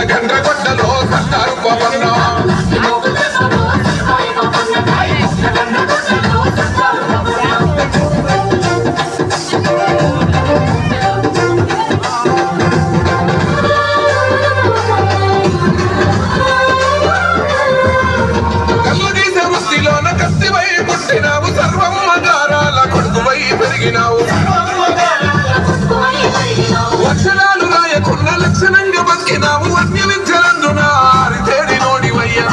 గండ్రగొండలో సర్దారు పవన్ కల్లుగీసే వృత్తిలోన కత్తివై పుట్టినావు సర్వమ్మ గారాల కొడుకువై పెరిగినావు లక్షణాలు రాయకున్న లక్షణంగా బతికినావు అన్య విద్యలందున ఆరితేడి నోడివయ్యా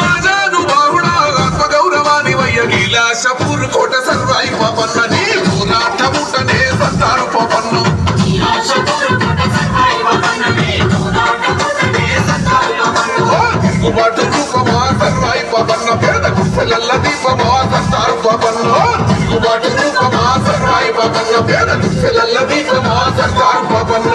రాజాను బాహుడా ఆత్మగౌరవానివయ్య నీలాశపూర్ కోట సర్వాయి పాపన్న నీ పూనాటముటనే సత్తారు పాపన్న తిరుగుబాటు రూపమా సర్వాయి పాపన్న పేద గుడిసెలల్ల దీపమా సత్తారు పాపన్న తిరుగుబాటు రూపమా సర్వాయి పాపన్న పేద గుడిసెలల్ల దీపమా సత్తారు పాపన్న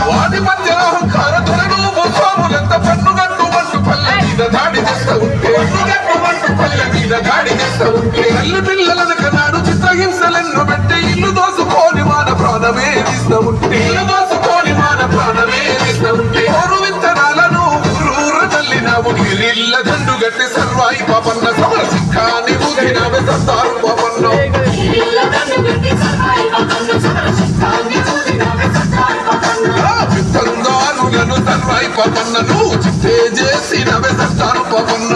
వాటి మధ్య అహంకార ధరను భూస్వాములంత పన్నుగట్టు మంటు పల్లె మీద దాడి చేస్తా ఉంటే పల్లె మీద దాడి చేస్తా ఉంటే అల్లు పిల్లలను కన్నాడు చిత్రహింసలెన్ను పెట్టి ఇల్లు దోసుకోని మన ప్రాణమే తీస్తా ఉంటే ఇల్లు దోసుకోని మన ప్రాణమే తీస్తా ఉంటే ఓరు విత్తనాలను ఊరూర తల్లినావు నీరిల్ల దండు గట్టి సర్వాయి పాపన్న సమర సిక్కాని ఊదినావే సత్తారు పాపన్న విత్తంగారులను సర్వాయి పాపన్న నువ్వు చిత్తే చేసినవే సత్తారు పాపన్న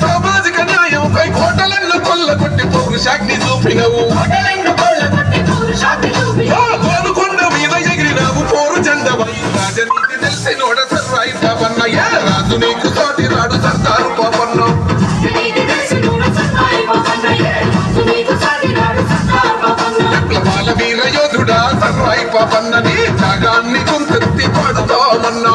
సామాజిక న్యాయం పై కోటలను కొల్లగొట్టి పౌరుషాగ్ని చూపినవు కోలుకొండ మీద ఎగిరినావు పోరు జెండవై రాజనీతి తెలిసి నోడ సర్వాయి పాపన్న ఏ రాజు నీకు తోటి రాడు సర్దారు పాపన్న విప్లవాల వీర యోధుడా సర్వాయి పాపన్న నీ త్యాగాన్ని గుంతెత్తి పాడుతామన్నా